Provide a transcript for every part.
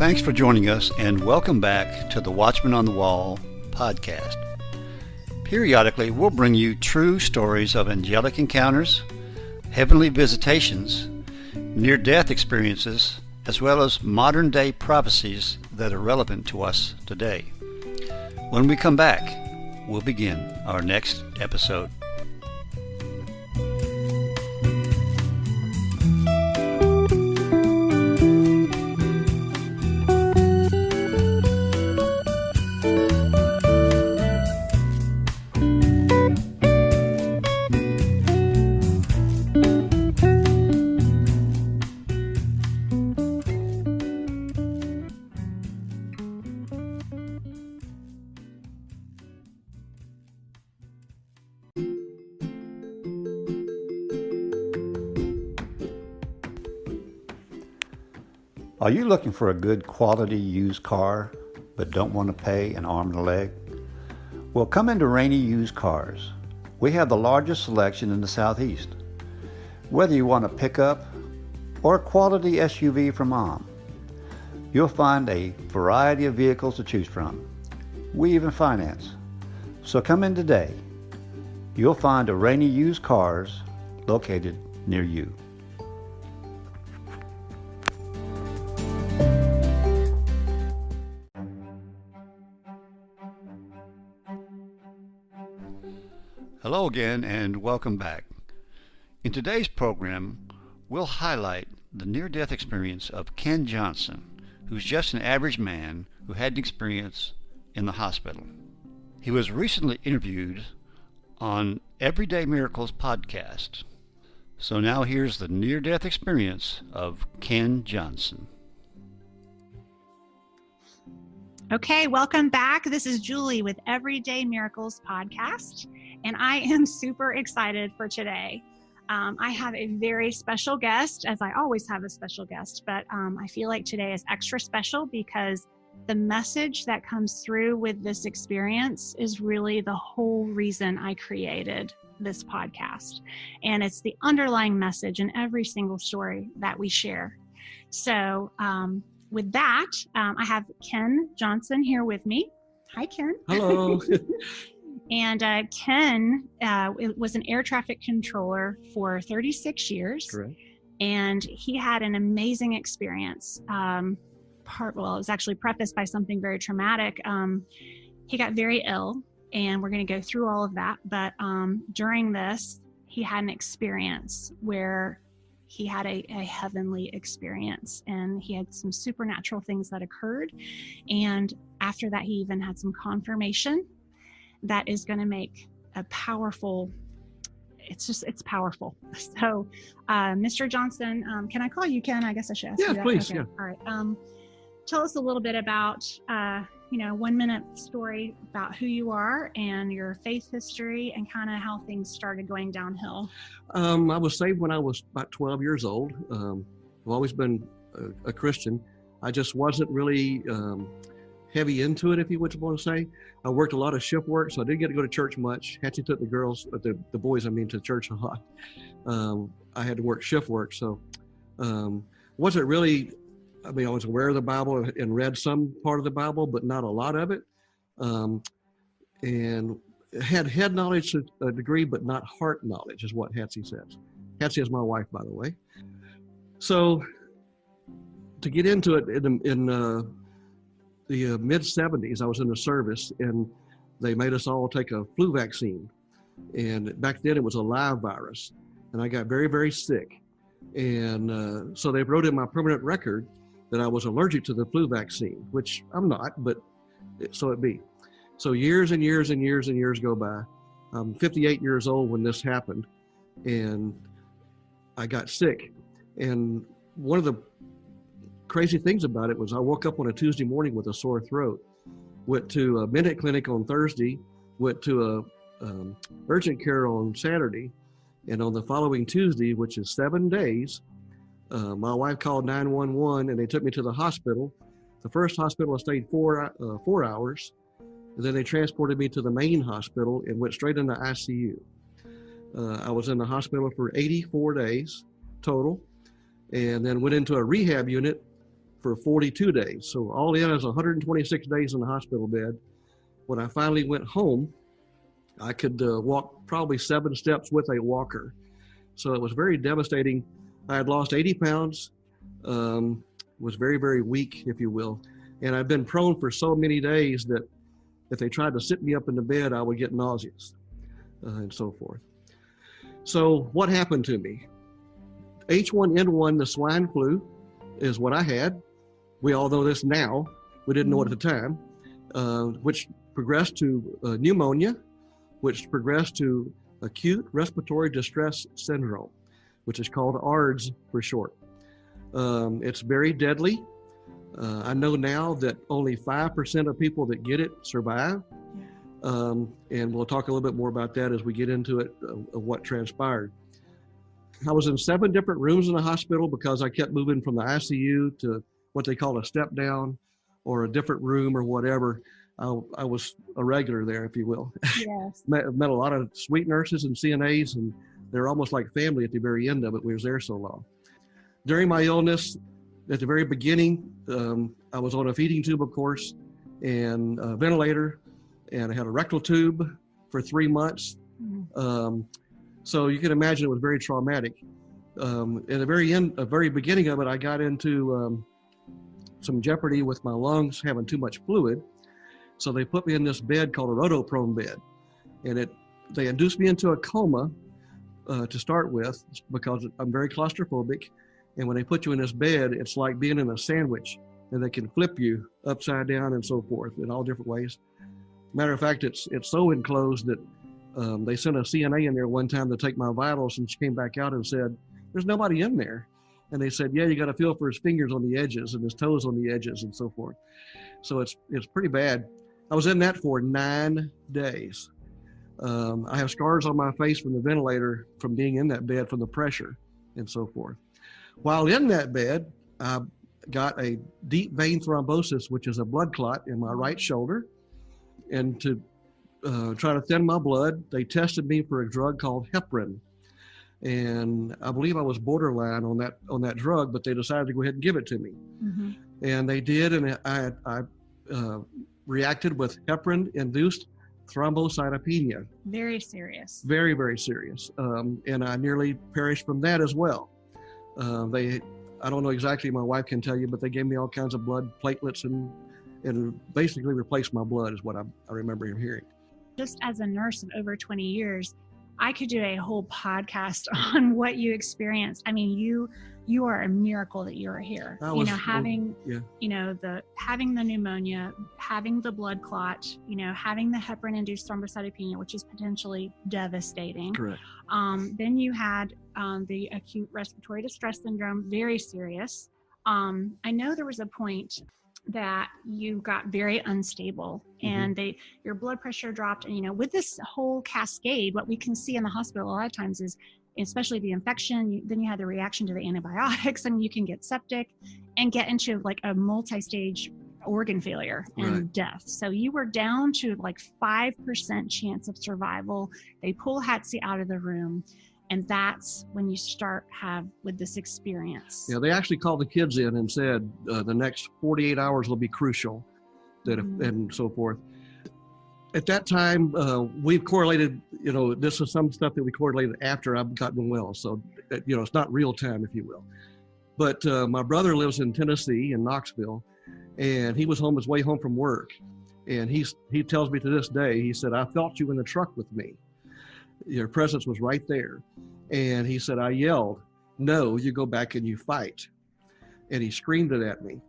Thanks for joining us and welcome back to the Watchman on the Wall podcast. Periodically, we'll bring you true stories of angelic encounters, heavenly visitations, near-death experiences, as well as modern-day prophecies that are relevant to us today. When we come back, we'll begin our next episode. Are you looking for a good quality used car but don't want to pay an arm and a leg? Well, come into Rainey Used Cars. We have the largest selection in the Southeast. Whether you want a pickup or a quality SUV from mom, you'll find a variety of vehicles to choose from. We even finance. So come in today. You'll find a Rainey Used Cars located near you. Hello again and welcome back. In today's program, we'll highlight the near-death experience of Ken Johnson, who's just an average man who had an experience in the hospital. He was recently interviewed on Everyday Miracles podcast. So now here's the near-death experience of Ken Johnson. Okay, welcome back. This is Julie with Everyday Miracles podcast, and I am super excited for today. I have a very special guest, as I always have a special guest, but I feel like today is extra special because the message that comes through with this experience is really the whole reason I created this podcast. And it's the underlying message in every single story that we share. So, with that, I have Ken Johnson here with me. Hi, Ken. Hello. And Ken was an air traffic controller for 36 years. Correct. And he had an amazing experience. It was actually prefaced by something very traumatic. He got very ill, and we're going to go through all of that. But during this, he had an experience where he had a heavenly experience, and he had some supernatural things that occurred. And after that, he even had some confirmation that is going to make a powerful, it's powerful. So, Mr. Johnson, can I call you Ken? I guess I should ask you that. Please. Okay. Yeah. All right. Tell us a little bit about, 1 minute story about who you are and your faith history and kind of how things started going downhill. I was saved when I was about 12 years old. I've always been a Christian. I just wasn't really heavy into it, if you would want to say. I worked a lot of shift work, so I didn't get to go to church much. Hatchie took the boys to church a lot. I had to work shift work, so wasn't really, I was aware of the Bible and read some part of the Bible, but not a lot of it. And had head knowledge to a degree, but not heart knowledge, is what Hatchie says. Hatchie is my wife, by the way. So to get into it, in the mid-'70s, I was in the service, and they made us all take a flu vaccine. And back then, it was a live virus, and I got very, very sick. And so they wrote in my permanent record that I was allergic to the flu vaccine, which I'm not, but so it be. So years and years and years and years go by. I'm 58 years old when this happened, and I got sick. And one of the crazy things about it was I woke up on a Tuesday morning with a sore throat, went to a Minute Clinic on Thursday, went to a urgent care on Saturday, and on the following Tuesday, which is 7 days, my wife called 911 and they took me to the hospital. The first hospital I stayed 4 hours, and then they transported me to the main hospital and went straight into ICU. I was in the hospital for 84 days total, and then went into a rehab unit for 42 days. So all in is 126 days in the hospital bed. When I finally went home, I could walk probably 7 steps with a walker. So it was very devastating. I had lost 80 pounds, was very, very weak, if you will. And I've been prone for so many days that if they tried to sit me up in the bed, I would get nauseous and so forth. So what happened to me? H1N1, the swine flu, is what I had. We all know this now. We didn't know it at the time, which progressed to pneumonia, which progressed to acute respiratory distress syndrome, which is called ARDS for short. It's very deadly. I know now that only 5% of people that get it survive. And we'll talk a little bit more about that as we get into it, of what transpired. I was in 7 different rooms in the hospital because I kept moving from the ICU to what they call a step down or a different room or whatever. I was a regular there, if you will. Yes. met a lot of sweet nurses and CNAs, and they're almost like family at the very end of it. We was there so long. During my illness, at the very beginning, I was on a feeding tube, of course, and a ventilator, and I had a rectal tube for 3 months. So you can imagine it was very traumatic. At the very beginning of it, I got into some jeopardy with my lungs having too much fluid. So they put me in this bed called a rotoprone bed, and they induced me into a coma to start with because I'm very claustrophobic. And when they put you in this bed, it's like being in a sandwich, and they can flip you upside down and so forth in all different ways. Matter of fact, it's so enclosed that they sent a CNA in there one time to take my vitals, and she came back out and said, "There's nobody in there." And they said, "Yeah, you got to feel for his fingers on the edges and his toes on the edges and so forth." So it's pretty bad. I was in that for 9 days. I have scars on my face from the ventilator from being in that bed from the pressure and so forth. While in that bed, I got a deep vein thrombosis, which is a blood clot in my right shoulder. And to try to thin my blood, they tested me for a drug called heparin. And I believe I was borderline on that drug, but they decided to go ahead and give it to me. Mm-hmm. And they did, and I reacted with heparin-induced thrombocytopenia. Very serious. Very, very serious. And I nearly perished from that as well. I don't know exactly, my wife can tell you, but they gave me all kinds of blood platelets and basically replaced my blood is what I remember hearing. Just as a nurse of over 20 years, I could do a whole podcast on what you experienced. I mean, you are a miracle that you are here. Having the pneumonia, having the blood clot, having the heparin-induced thrombocytopenia, which is potentially devastating. Correct. Then you had the acute respiratory distress syndrome, very serious. I know there was a point that you got very unstable, and your blood pressure dropped, and with this whole cascade, what we can see in the hospital a lot of times is, especially the infection, then you had the reaction to the antibiotics, and you can get septic and get into like a multi-stage organ failure and death. So you were down to like 5% chance of survival. They pull Hatsie out of the room, and that's when you start with this experience. Yeah, they actually called the kids in and said the next 48 hours will be crucial, and so forth. At that time, we've correlated, this is some stuff that we correlated after I've gotten well. So, it's not real time, if you will. But my brother lives in Tennessee, in Knoxville, and he was on his way home from work. And he tells me to this day, he said, "I felt you in the truck with me. Your presence was right there." And he said, "I yelled, 'No, you go back and you fight.'" And he screamed it at me.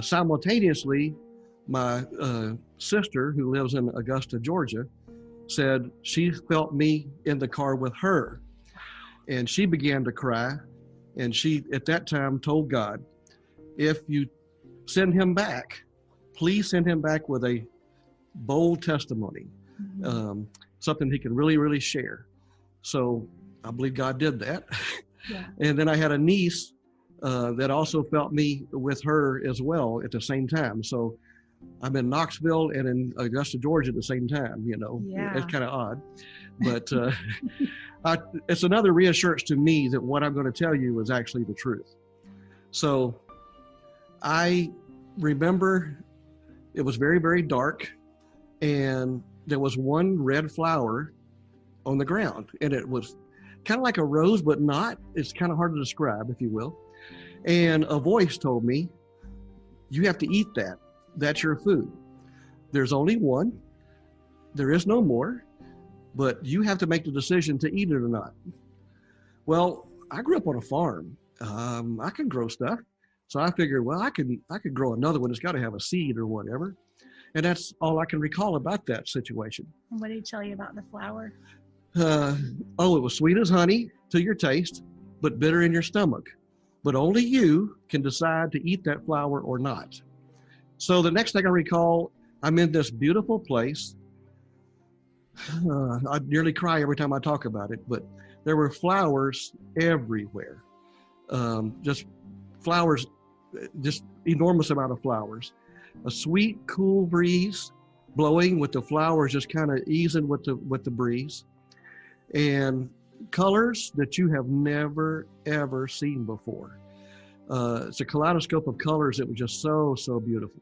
Simultaneously, my sister, who lives in Augusta, Georgia, said she felt me in the car with her. And she began to cry. And she, at that time, told God, "If you send him back, please send him back with a bold testimony, something he can really, really share." So I believe God did that. Yeah. And then I had a niece that also felt me with her as well at the same time. So I'm in Knoxville and in Augusta, Georgia at the same time, Yeah. It's kind of odd. But it's another reassurance to me that what I'm going to tell you is actually the truth. So I remember it was very, very dark, and there was one red flower on the ground, and it was kind of like a rose, but not. It's kind of hard to describe, if you will. And a voice told me, you have to eat that. That's your food. There's only one. There is no more, but you have to make the decision to eat it or not. Well, I grew up on a farm. I can grow stuff. So I figured, well, I could grow another one. It's got to have a seed or whatever. And that's all I can recall about that situation. What did he tell you about the flower? It was sweet as honey to your taste, but bitter in your stomach. But only you can decide to eat that flower or not. So the next thing I recall, I'm in this beautiful place. I nearly cry every time I talk about it, but there were flowers everywhere. Just flowers, just enormous amount of flowers. A sweet, cool breeze blowing with the flowers just kind of easing with the breeze. And colors that you have never, ever seen before. It's a kaleidoscope of colors that was just so, so beautiful.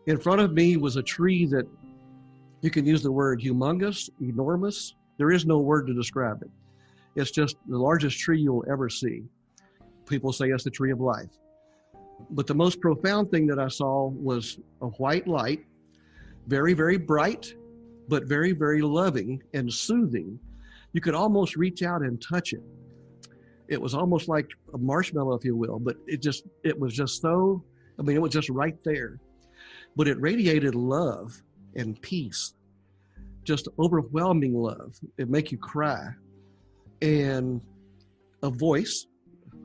In front of me was a tree that you can use the word humongous, enormous. There is no word to describe it. It's just the largest tree you'll ever see. People say it's the tree of life. But the most profound thing that I saw was a white light, very, very bright, but very, very loving and soothing. You could almost reach out and touch it. It was almost like a marshmallow, if you will, but it was just so, it was just right there. But it radiated love and peace, just overwhelming love. It'd make you cry. And a voice,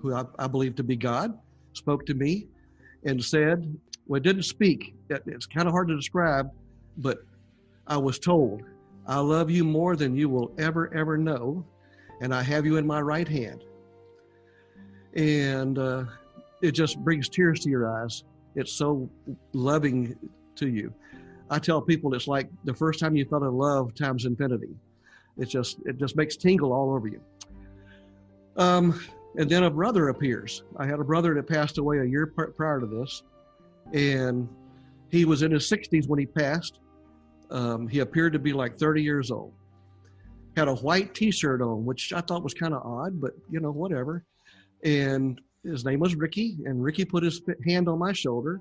who I believe to be God, spoke to me and said, well, it didn't speak. It's kind of hard to describe, but I was told, I love you more than you will ever, ever know, and I have you in my right hand. And it just brings tears to your eyes. It's so loving to you. I tell people it's like the first time you fell in love times infinity. It just makes tingle all over you. And then a brother appears. I had a brother that passed away a year prior to this, and he was in his 60s when he passed. He appeared to be like 30 years old. Had a white t-shirt on, which I thought was kind of odd, but whatever. And his name was Ricky, and Ricky put his hand on my shoulder,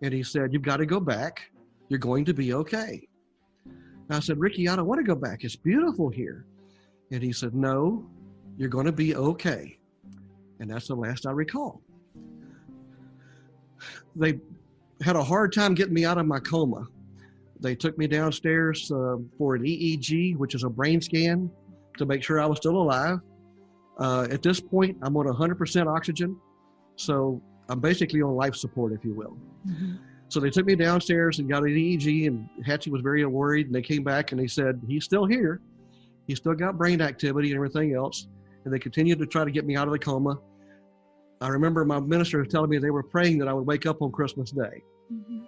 and he said, you've got to go back. You're going to be okay. And I said, Ricky, I don't want to go back. It's beautiful here. And he said, no, you're going to be okay. And that's the last I recall. They had a hard time getting me out of my coma. They took me downstairs for an EEG, which is a brain scan, to make sure I was still alive. At this point, I'm on 100% oxygen. So I'm basically on life support, if you will. Mm-hmm. So they took me downstairs and got an EEG, and Hatchie was very worried. And they came back and they said, he's still here. He's still got brain activity and everything else. And they continued to try to get me out of the coma. I remember my minister telling me they were praying that I would wake up on Christmas Day. Mm-hmm.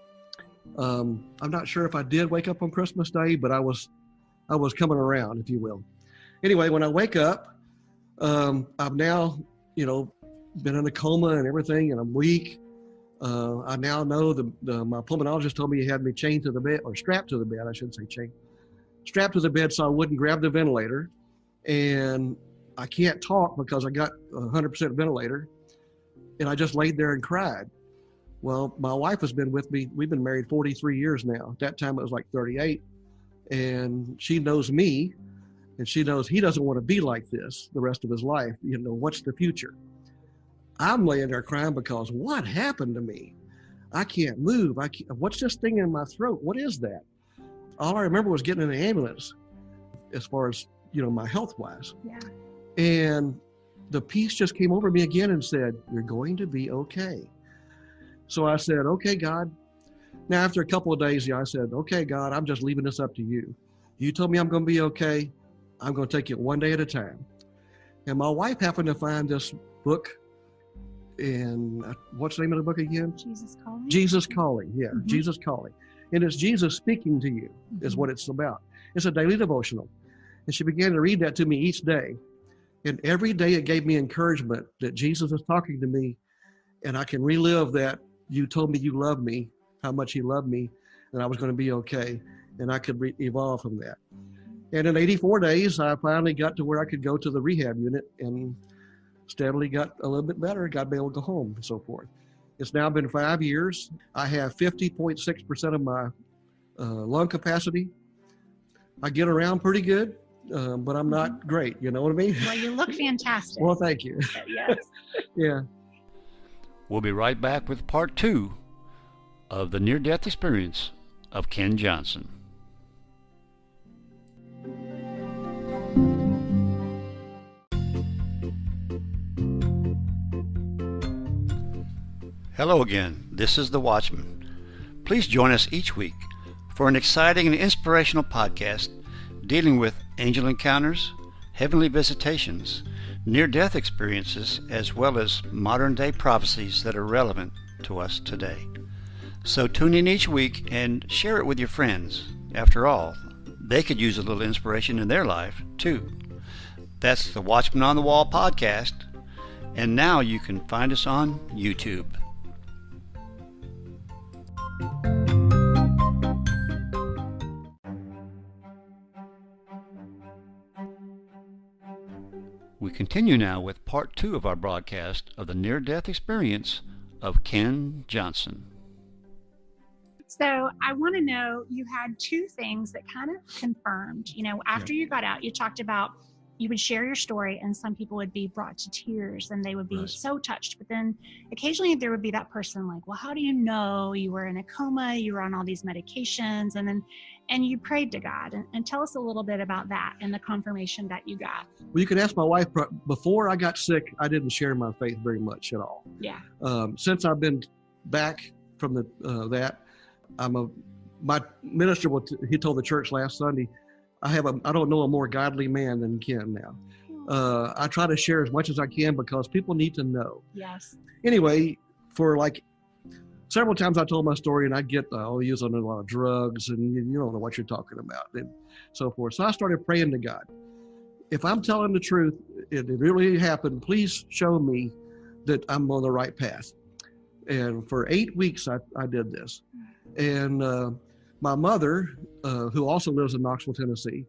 I'm not sure if I did wake up on Christmas Day, but I was coming around, if you will. Anyway, when I wake up, I've now, been in a coma and everything, and I'm weak. I now know my pulmonologist told me he had me chained to the bed, or strapped to the bed, I shouldn't say chained. Strapped to the bed so I wouldn't grab the ventilator. And I can't talk because I got 100% ventilator. And I just laid there and cried. Well, my wife has been with me. We've been married 43 years now. At that time, it was like 38. And she knows me, and she knows he doesn't want to be like this the rest of his life. What's the future? I'm laying there crying because what happened to me? I can't move. What's this thing in my throat? What is that? All I remember was getting in the ambulance as far as, my health-wise. Yeah. And the peace just came over me again and said, you're going to be okay. So I said, okay, God. Now, after a couple of days, I said, okay, God, I'm just leaving this up to you. You told me I'm going to be okay. I'm going to take it one day at a time. And my wife happened to find this book. And what's the name of the book again? Jesus Calling. Jesus Calling, yeah, mm-hmm. Jesus Calling. And it's Jesus speaking to you, mm-hmm. is what it's about. It's a daily devotional. And she began to read that to me each day. And every day it gave me encouragement that Jesus is talking to me, and I can relive that you told me you loved me, how much he loved me, and I was going to be okay, and I could evolve from that. And in 84 days, I finally got to where I could go to the rehab unit and steadily got a little bit better, got to be able to go home and so forth. It's now been 5 years. I have 50.6% of my lung capacity. I get around pretty good, but I'm not great. You know what I mean? Well, you look fantastic. Well, thank you. Yes. Yeah. We'll be right back with part 2 of the near-death experience of Ken Johnson. Hello again, this is The Watchman. Please join us each week for an exciting and inspirational podcast dealing with angel encounters, heavenly visitations, near-death experiences, as well as modern-day prophecies that are relevant to us today. So tune in each week and share it with your friends. After all, they could use a little inspiration in their life, too. That's the Watchman on the Wall podcast, and now you can find us on YouTube. We continue now with part 2 of our broadcast of the near-death experience of Ken Johnson. So I want to know, you had 2 things that kind of confirmed, after you got out, you talked about you would share your story and some people would be brought to tears and they would be so touched. But then occasionally there would be that person like, well, how do you know you were in a coma, you were on all these medications, and you prayed to God, and tell us a little bit about that and the confirmation that you got. Well, you can ask my wife. Before I got sick, I didn't share my faith very much at all. Yeah. Since I've been back from that, my minister, he told the church last Sunday, I don't know a more godly man than Ken now. I try to share as much as I can because people need to know. Yes. Anyway, for like several times I told my story and I'd get, using a lot of drugs and you don't know what you're talking about and so forth. So I started praying to God. If I'm telling the truth, it really happened, please show me that I'm on the right path. And for 8 weeks, I did this. And my mother, who also lives in Knoxville, Tennessee,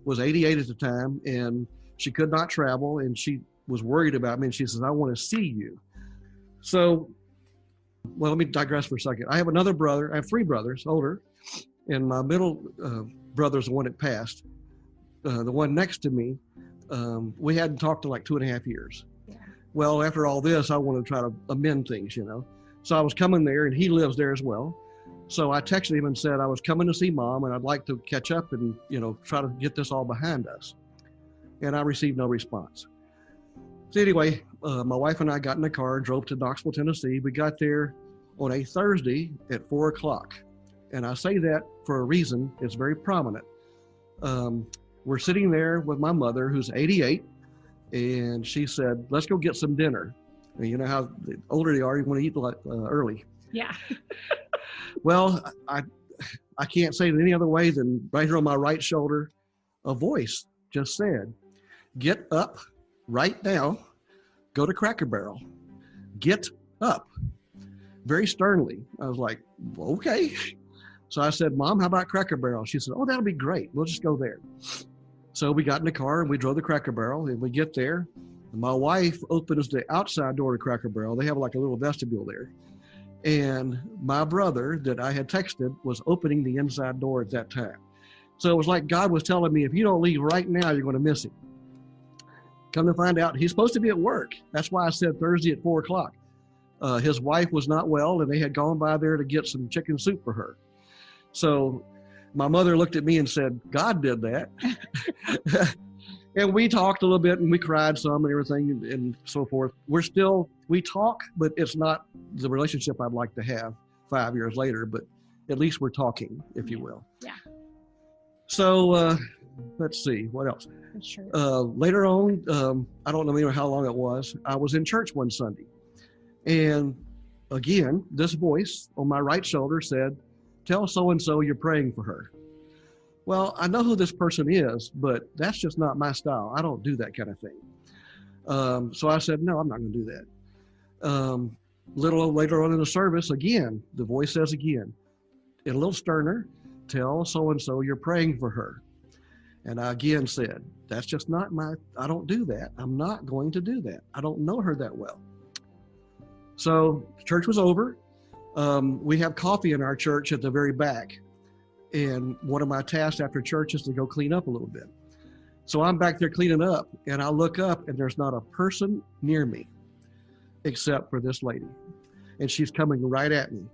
was 88 at the time, and she could not travel, and she was worried about me, and she says, I want to see you. So, well, let me digress for a second. I have another brother. I have 3 brothers, older, and my middle brother's the one that passed. The one next to me, we hadn't talked in like 2.5 years. Yeah. Well, after all this, I want to try to amend things, So I was coming there, and he lives there as well. So I texted him and said I was coming to see Mom, and I'd like to catch up and, try to get this all behind us. And I received no response. So anyway, my wife and I got in the car and drove to Knoxville, Tennessee. We got there on a Thursday at 4 o'clock. And I say that for a reason. It's very prominent. We're sitting there with my mother, who's 88, and she said, let's go get some dinner. And you know how the older they are, you want to eat early. Yeah. Well, I can't say it any other way than right here on my right shoulder, a voice just said, get up right now, go to Cracker Barrel, get up, very sternly. I was like, okay. So I said, Mom, how about Cracker Barrel? She said, oh, that'll be great. We'll just go there. So we got in the car and we drove to Cracker Barrel, and we get there. And my wife opens the outside door to Cracker Barrel. They have like a little vestibule there. And my brother that I had texted was opening the inside door at that time. So it was like God was telling me, if you don't leave right now, you're going to miss him. Come to find out, he's supposed to be at work. That's why I said Thursday at 4 o'clock. His wife was not well, and they had gone by there to get some chicken soup for her. So my mother looked at me and said, God did that. And we talked a little bit, and we cried some and everything and so forth. We talk, but it's not the relationship I'd like to have 5 years later, but at least we're talking, if you will. Yeah. So let's see, what else? Sure. Later on, I don't know how long it was, I was in church one Sunday. And again, this voice on my right shoulder said, tell so-and-so you're praying for her. Well, I know who this person is, but that's just not my style. I don't do that kind of thing. So I said, no, I'm not going to do that. Little later on in the service, again, the voice says again, and a little sterner, tell so-and-so you're praying for her. And I again said, that's just not I don't do that. I'm not going to do that. I don't know her that well. So church was over. We have coffee in our church at the very back. And one of my tasks after church is to go clean up a little bit. So I'm back there cleaning up, and I look up, and there's not a person near me except for this lady. And she's coming right at me.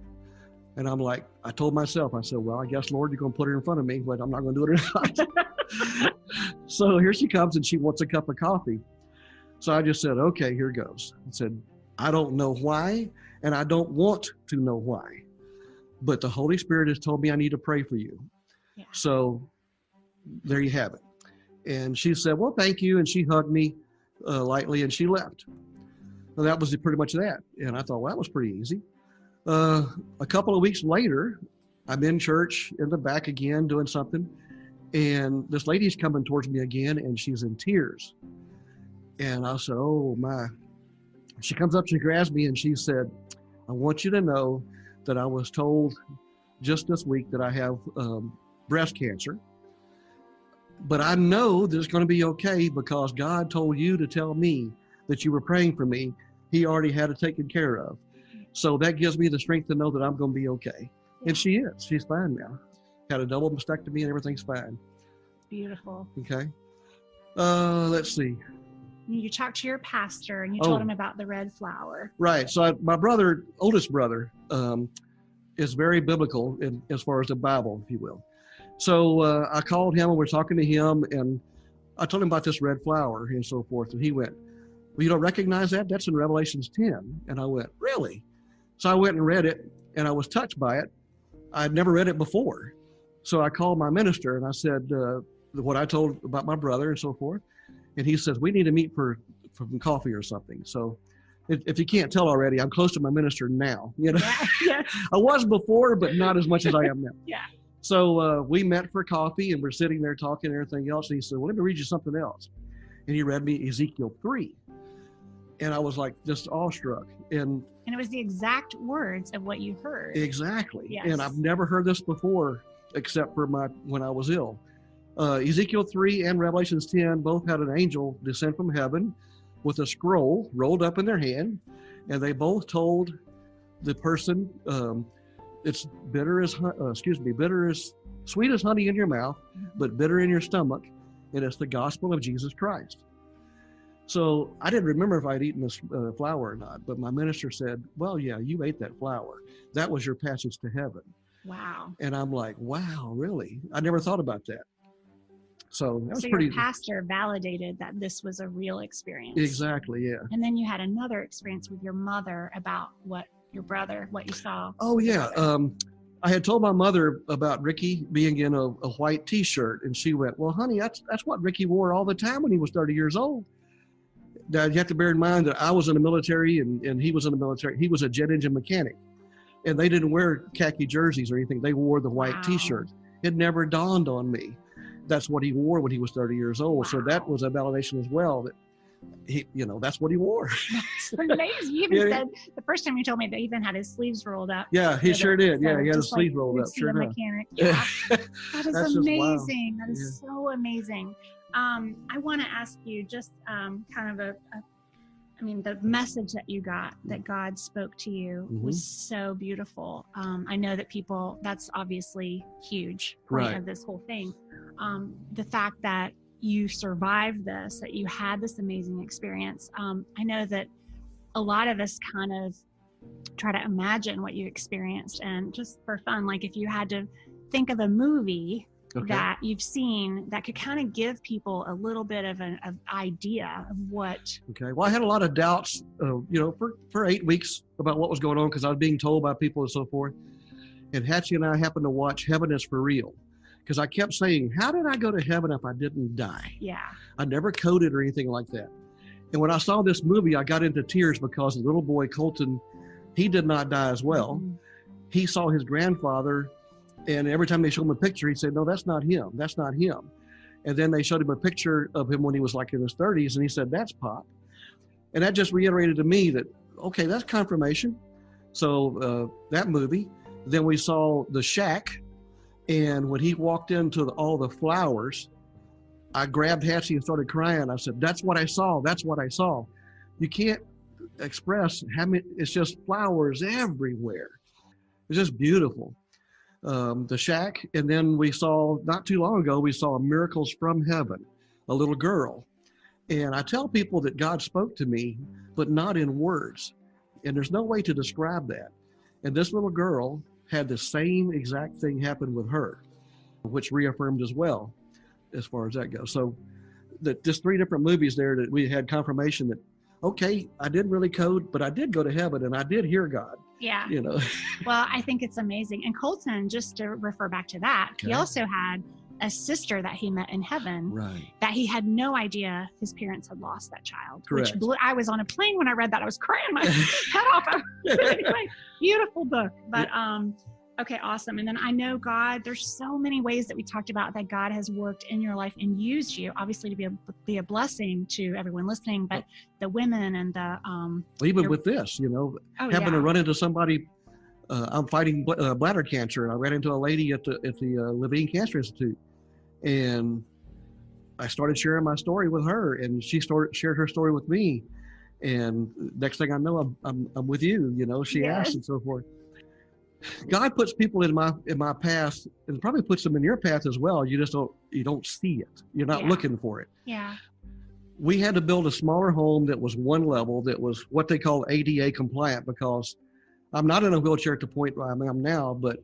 And I'm like, I told myself, I said, well, I guess, Lord, you're going to put her in front of me, but I'm not going to do it or not. So here she comes, and she wants a cup of coffee. So I just said, okay, here goes. I said, I don't know why, and I don't want to know why. But the Holy Spirit has told me I need to pray for you. Yeah. So there you have it. And she said, well, thank you. And she hugged me lightly, and she left. Well, that was pretty much that. And I thought, well, that was pretty easy. A couple of weeks later, I'm in church in the back again doing something, and this lady's coming towards me again, and she's in tears. And I said, oh my. She comes up, she grabs me, and she said, I want you to know that I was told just this week that I have breast cancer, but I know that it's going to be okay because God told you to tell me that you were praying for me. He already had it taken care of. So that gives me the strength to know that I'm going to be okay. And she is. She's fine now. Had a double mastectomy and everything's fine. Beautiful. Okay. Let's see. You talked to your pastor and you told him about the red flower. Right. So my brother, oldest brother, is very biblical as far as the Bible, if you will. So I called him and we're talking to him, and I told him about this red flower and so forth. And he went, well, you don't recognize that? That's in Revelations 10. And I went, really? So I went and read it, and I was touched by it. I'd never read it before. So I called my minister, and I said what I told about my brother and so forth. And he says, we need to meet for coffee or something. So if you can't tell already, I'm close to my minister now. You know, yeah. I was before, but not as much as I am now. Yeah. So we met for coffee, and we're sitting there talking and everything else. And he said, well, let me read you something else. And he read me Ezekiel 3. And I was like just awestruck. And it was the exact words of what you heard. Exactly. Yes. And I've never heard this before except for when I was ill. Ezekiel 3 and Revelations 10 both had an angel descend from heaven with a scroll rolled up in their hand. And they both told the person, it's sweet as honey in your mouth, but bitter in your stomach. And it's the gospel of Jesus Christ. So I didn't remember if I'd eaten this flower or not, but my minister said, well, yeah, you ate that flower. That was your passage to heaven. Wow. And I'm like, wow, really? I never thought about that. So that was pretty. Your pastor validated that this was a real experience. Exactly, yeah. And then you had another experience with your mother about what you saw. Oh, yeah. I had told my mother about Ricky being in a white T-shirt, and she went, well, honey, that's what Ricky wore all the time when he was 30 years old. Now, you have to bear in mind that I was in the military and he was in the military. He was a jet engine mechanic, and they didn't wear khaki jerseys or anything. They wore the white T-shirts. It never dawned on me that's what he wore when he was 30 years old. Wow. So that was a validation as well that he, that's what he wore. That's amazing. You even said the first time you told me that he even had his sleeves rolled up. Yeah, he sure did. Yeah, he had his sleeves rolled up. Sure enough. Mechanic. Yeah. That is amazing. Wow. That is so amazing. I want to ask you just kind of the message that you got, that God spoke to you, was so beautiful. I know that that's obviously huge point of this whole thing. The fact that you survived this, that you had this amazing experience. I know that a lot of us kind of try to imagine what you experienced, and just for fun, like if you had to think of a movie that you've seen that could kind of give people a little bit of an idea of what. Okay. Well, I had a lot of doubts, for 8 weeks about what was going on because I was being told by people and so forth. And Hatchie and I happened to watch Heaven is for Real because I kept saying, how did I go to heaven if I didn't die? Yeah. I never coded or anything like that. And when I saw this movie, I got into tears because the little boy, Colton, he did not die as well. Mm-hmm. He saw his grandfather, and every time they showed him a picture, he said, no, that's not him. That's not him. And then they showed him a picture of him when he was like in his 30s, and he said, that's Pop. And that just reiterated to me that okay, that's confirmation. So that movie. Then we saw The Shack, and when he walked into all the flowers, I grabbed Hattie and started crying. I said, "That's what I saw. That's what I saw." You can't express how many. It's just flowers everywhere. It's just beautiful. The Shack, and then we saw not too long ago. We saw Miracles from Heaven, a little girl, and I tell people that God spoke to me, but not in words, and there's no way to describe that. And this little girl had the same exact thing happen with her, which reaffirmed as well, as far as that goes. So just 3 different movies there that we had confirmation that, okay, I didn't really code, but I did go to heaven and I did hear God. Yeah. You know. Well, I think it's amazing. And Colton, just to refer back to that, he also had a sister that he met in heaven, right, that he had no idea his parents had lost that child. Correct. Which blew, I was on a plane when I read that. I was crying my head off. Anyway, beautiful book. But okay, awesome. And then I know God, there's so many ways that we talked about that God has worked in your life and used you, obviously, to be a blessing to everyone listening, but the women and the even with this, having to run into somebody. I'm fighting bladder cancer, and I ran into a lady at the Levine Cancer Institute, and I started sharing my story with her, and she shared her story with me, and next thing I know, I'm with you. She asked and so forth. God puts people in my path, and probably puts them in your path as well. You just don't see it. You're not looking for it. Yeah. We had to build a smaller home that was one level, that was what they call ADA compliant, because I'm not in a wheelchair at the point where I am now, but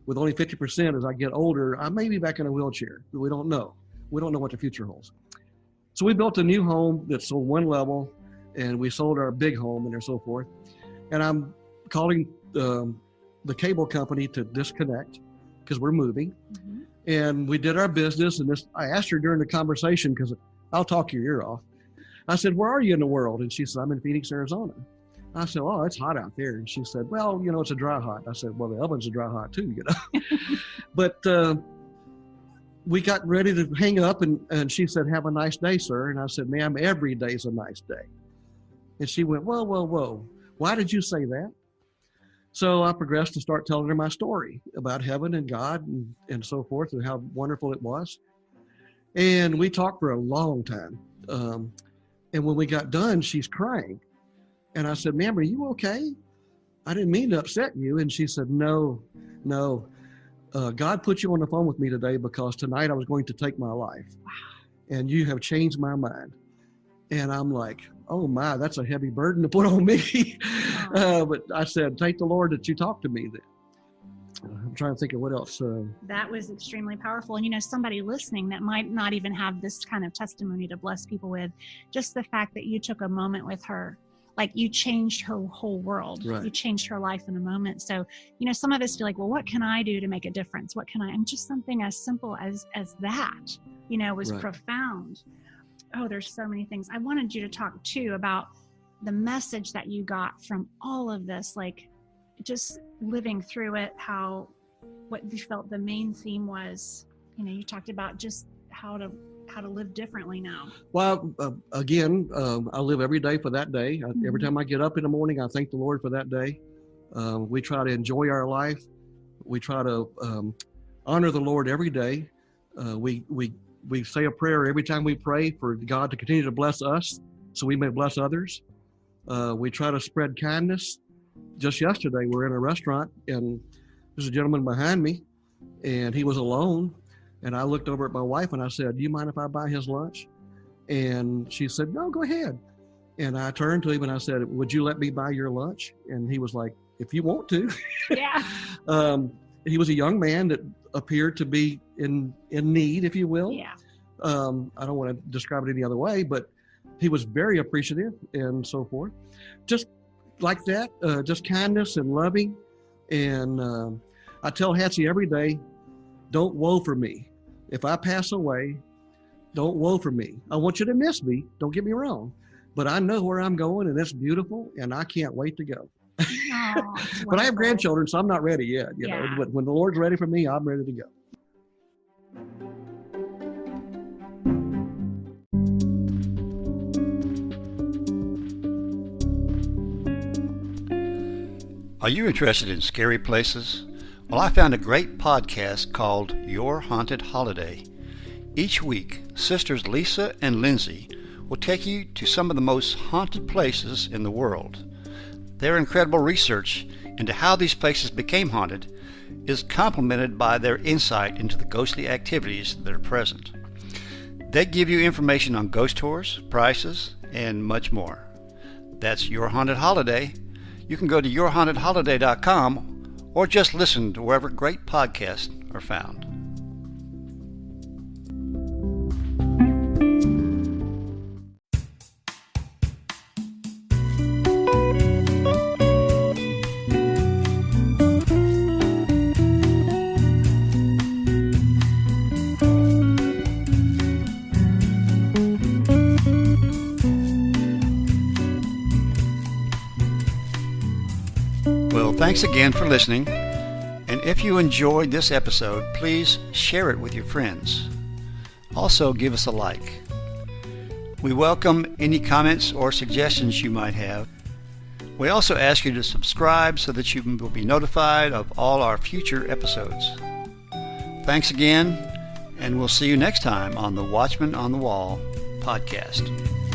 with only 50% as I get older, I may be back in a wheelchair. We don't know. We don't know what the future holds. So we built a new home that's on one level, and we sold our big home and so forth. And I'm calling the cable company to disconnect because we're moving. Mm-hmm. And we did our business, and I asked her during the conversation, because I'll talk your ear off. I said, "Where are you in the world?" And she said, "I'm in Phoenix, Arizona." I said, "Oh, it's hot out there." And she said, "Well, it's a dry hot." I said, "Well, the oven's a dry hot too, But we got ready to hang up, and she said, "Have a nice day, sir." And I said, "Ma'am, every day's a nice day." And she went, "Whoa, whoa, whoa. Why did you say that?" So I progressed to start telling her my story about heaven and God and so forth, and how wonderful it was. And we talked for a long time. And when we got done, she's crying. And I said, "Ma'am, are you okay? I didn't mean to upset you." And she said, No. God put you on the phone with me today because tonight I was going to take my life. Wow. And you have changed my mind." And I'm like, "Oh my, that's a heavy burden to put on me." Wow. But I said, "Thank the Lord that you talked to me then." I'm trying to think of what else. That was extremely powerful. And somebody listening that might not even have this kind of testimony to bless people with, just the fact that you took a moment with her, like you changed her whole world. Right. You changed her life in a moment. So, some of us feel like, well, what can I do to make a difference? And just something as simple as that, was right. Profound. Oh, there's so many things. I wanted you to talk too about the message that you got from all of this, like just living through it, what you felt the main theme was. You talked about just how to live differently now. Well, again, I live every day for that day. Mm-hmm. Every time I get up in the morning, I thank the Lord for that day. We try to enjoy our life. We try to honor the Lord every day. We say a prayer every time we pray for God to continue to bless us so we may bless others. We try to spread kindness. Just yesterday, we're in a restaurant, and there's a gentleman behind me, and he was alone. And I looked over at my wife and I said, "Do you mind if I buy his lunch?" And she said, "No, go ahead." And I turned to him and I said, "Would you let me buy your lunch?" And he was like, "If you want to." Yeah. He was a young man that appeared to be in need, if you will. Yeah. I don't want to describe it any other way, but he was very appreciative and so forth. Just like that, just kindness and loving. And I tell Hattie every day, "Don't woe for me. If I pass away, don't woe for me. I want you to miss me, don't get me wrong, but I know where I'm going, and it's beautiful, and I can't wait to go." Oh, but I have grandchildren, so I'm not ready yet. But when the Lord's ready for me, I'm ready to go. Are you interested in scary places? Well, I found a great podcast called Your Haunted Holiday. Each week, sisters Lisa and Lindsay will take you to some of the most haunted places in the world. Their incredible research into how these places became haunted is complemented by their insight into the ghostly activities that are present. They give you information on ghost tours, prices, and much more. That's Your Haunted Holiday. You can go to yourhauntedholiday.com or just listen to wherever great podcasts are found. Well, thanks again for listening. And if you enjoyed this episode, please share it with your friends. Also, give us a like. We welcome any comments or suggestions you might have. We also ask you to subscribe so that you will be notified of all our future episodes. Thanks again, and we'll see you next time on the Watchman on the Wall podcast.